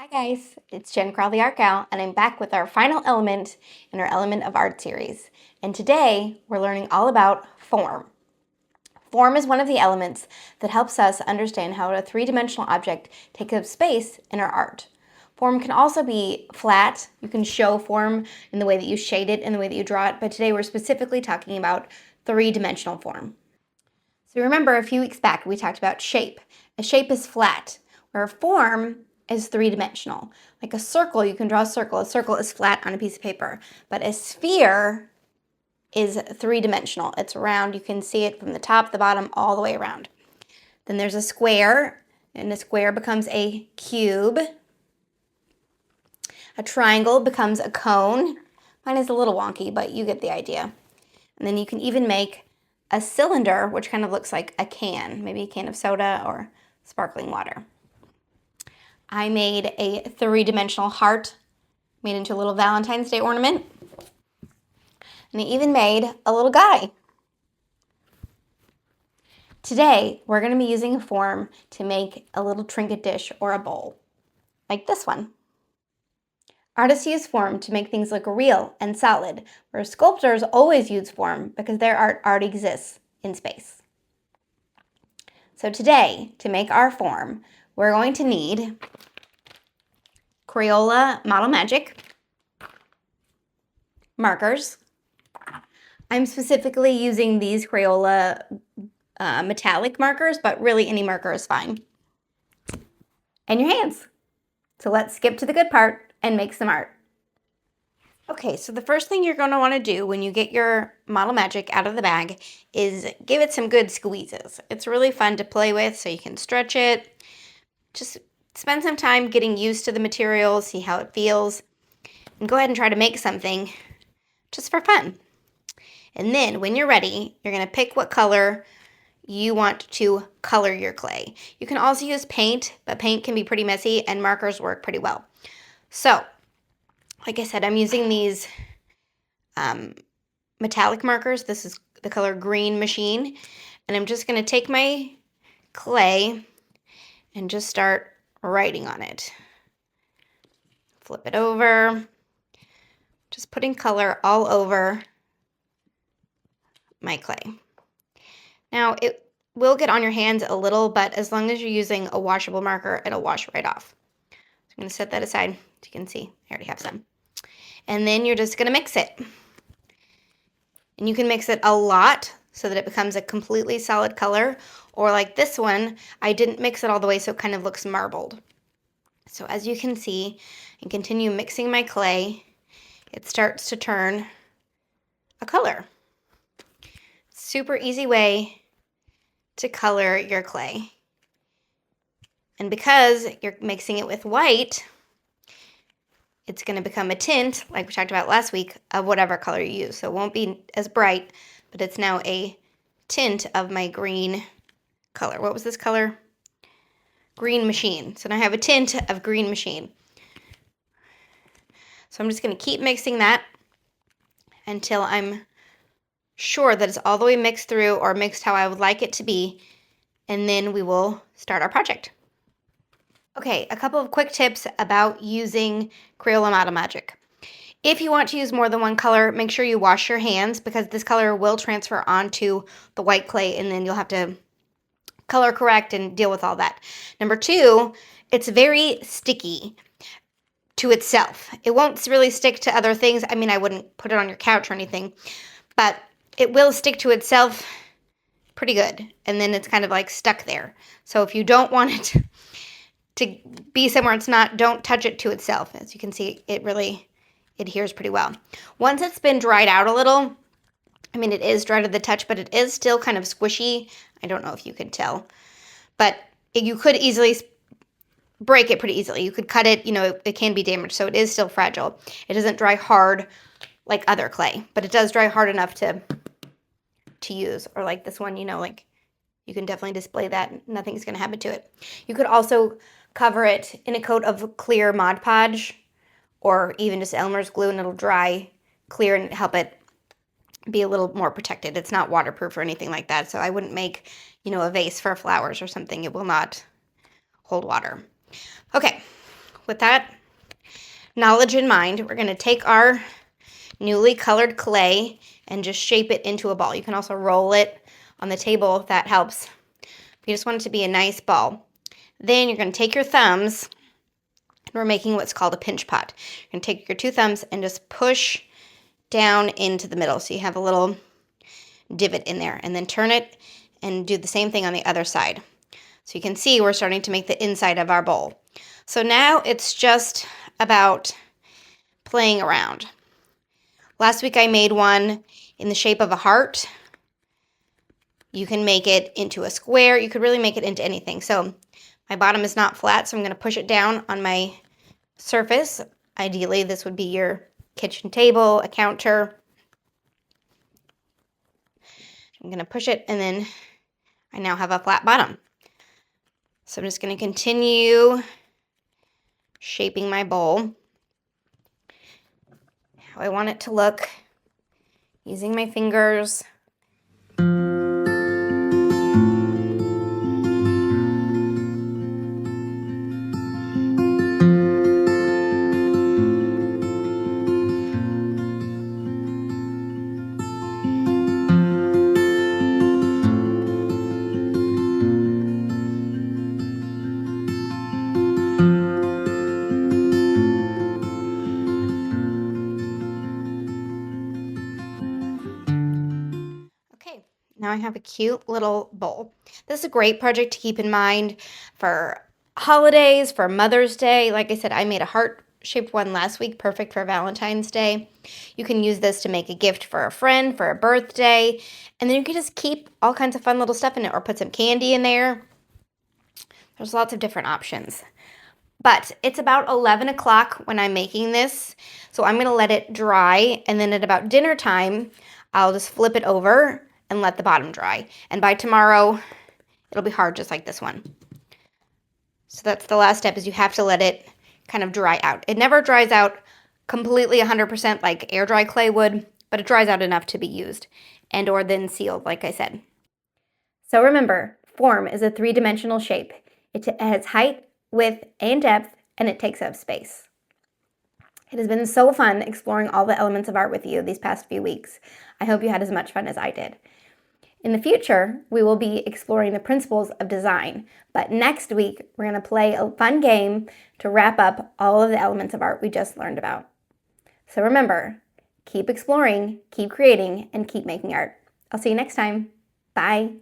Hi guys, it's Kral the Art Gal, and I'm back with our final element in our Element of Art series. And today we're learning all about form. Form is one of the elements that helps us understand how a three-dimensional object takes up space in our art. Form can also be flat. You can show form in the way that you shade it, in the way that you draw it, but today we're specifically talking about three-dimensional form. So remember a few weeks back we talked about shape. A shape is flat, where a form is three-dimensional. Like a circle, you can draw a circle. A circle is flat on a piece of paper, but a sphere is three-dimensional. It's round. You can see it from the top, the bottom, all the way around. Then there's a square, and a square becomes a cube. A triangle becomes a cone. Mine is a little wonky, but you get the idea. And then you can even make a cylinder, which kind of looks like a can, maybe a can of soda or sparkling water. I made a three-dimensional heart made into a little Valentine's Day ornament. And I even made a little guy. Today, we're going to be using a form to make a little trinket dish or a bowl, like this one. Artists use form to make things look real and solid, whereas sculptors always use form because their art already exists in space. So today, to make our form, we're going to need Crayola Model Magic, markers. I'm specifically using these Crayola metallic markers, but really any marker is fine. And your hands. So let's skip to the good part and make some art. Okay, so the first thing you're going to want to do when you get your Model Magic out of the bag is give it some good squeezes. It's really fun to play with, so you can stretch it. Just spend some time getting used to the material, see how it feels, and go ahead and try to make something just for fun. And then when you're ready, you're going to pick what color you want to color your clay. You can also use paint, but paint can be pretty messy and markers work pretty well. So, like I said, I'm using these metallic markers. This is the color Green Machine. And I'm just going to take my clay and just start writing on it. Flip it over. Just putting color all over my clay. Now, it will get on your hands a little, but as long as you're using a washable marker, it'll wash right off. So I'm going to set that aside. As you can see, I already have some. And then you're just going to mix it. And you can mix it a lot so that it becomes a completely solid color. Or like this one, I didn't mix it all the way, so it kind of looks marbled. So as you can see, and continue mixing my clay, it starts to turn a color. Super easy way to color your clay. And because you're mixing it with white, it's going to become a tint, like we talked about last week, of whatever color you use. So it won't be as bright, but it's now a tint of my green color. What was this color? Green Machine. So now I have a tint of Green Machine. So I'm just going to keep mixing that until I'm sure that it's all the way mixed through or mixed how I would like it to be, and then we will start our project. Okay, a couple of quick tips about using Crayola Model Magic. If you want to use more than one color, make sure you wash your hands because this color will transfer onto the white clay and then you'll have to color correct and deal with all that. Number two, it's very sticky to itself. It won't really stick to other things. I mean, I wouldn't put it on your couch or anything, but it will stick to itself pretty good. And then it's kind of like stuck there. So if you don't want it to be somewhere it's not, don't touch it to itself. As you can see, it really adheres pretty well. Once it's been dried out a little, I mean, it is dry to the touch, but it is still kind of squishy. I don't know if you can tell, but you could easily break it pretty easily. You could cut it, it can be damaged, so it is still fragile. It doesn't dry hard like other clay, but it does dry hard enough to use. Or like this one, like you can definitely display that. Nothing's going to happen to it. You could also cover it in a coat of clear Mod Podge or even just Elmer's glue, and it'll dry clear and help it be a little more protected. It's not waterproof or anything like that, so I wouldn't make, a vase for flowers or something. It will not hold water. Okay, with that knowledge in mind, we're going to take our newly colored clay and just shape it into a ball. You can also roll it on the table if that helps. You just want it to be a nice ball. Then you're going to take your thumbs, and we're making what's called a pinch pot. You're going to take your two thumbs and just push down into the middle so you have a little divot in there, and then turn it and do the same thing on the other side. So you can see we're starting to make the inside of our bowl. So now it's just about playing around. Last week I made one in the shape of a heart. You can make it into a square. You could really make it into anything. So my bottom is not flat, so I'm going to push it down on my surface. Ideally, this would be your kitchen table, a counter. I'm going to push it, and then I now have a flat bottom. So I'm just going to continue shaping my bowl how I want it to look, using my fingers. Okay, now I have a cute little bowl. This is a great project to keep in mind for holidays, for Mother's Day. Like I said, I made a heart-shaped one last week, perfect for Valentine's Day. You can use this to make a gift for a friend, for a birthday, and then you can just keep all kinds of fun little stuff in it or put some candy in there. There's lots of different options. But it's about 11 o'clock when I'm making this, so I'm going to let it dry, and then at about dinner time, I'll just flip it over and let the bottom dry. And by tomorrow, it'll be hard just like this one. So that's the last step, is you have to let it kind of dry out. It never dries out completely 100% like air dry clay would, but it dries out enough to be used and or then sealed, like I said. So remember, form is a three-dimensional shape. It has height, width, and depth, and it takes up space. It has been so fun exploring all the elements of art with you these past few weeks. I hope you had as much fun as I did. In the future, we will be exploring the principles of design, but next week, we're going to play a fun game to wrap up all of the elements of art we just learned about. So remember, keep exploring, keep creating, and keep making art. I'll see you next time. Bye.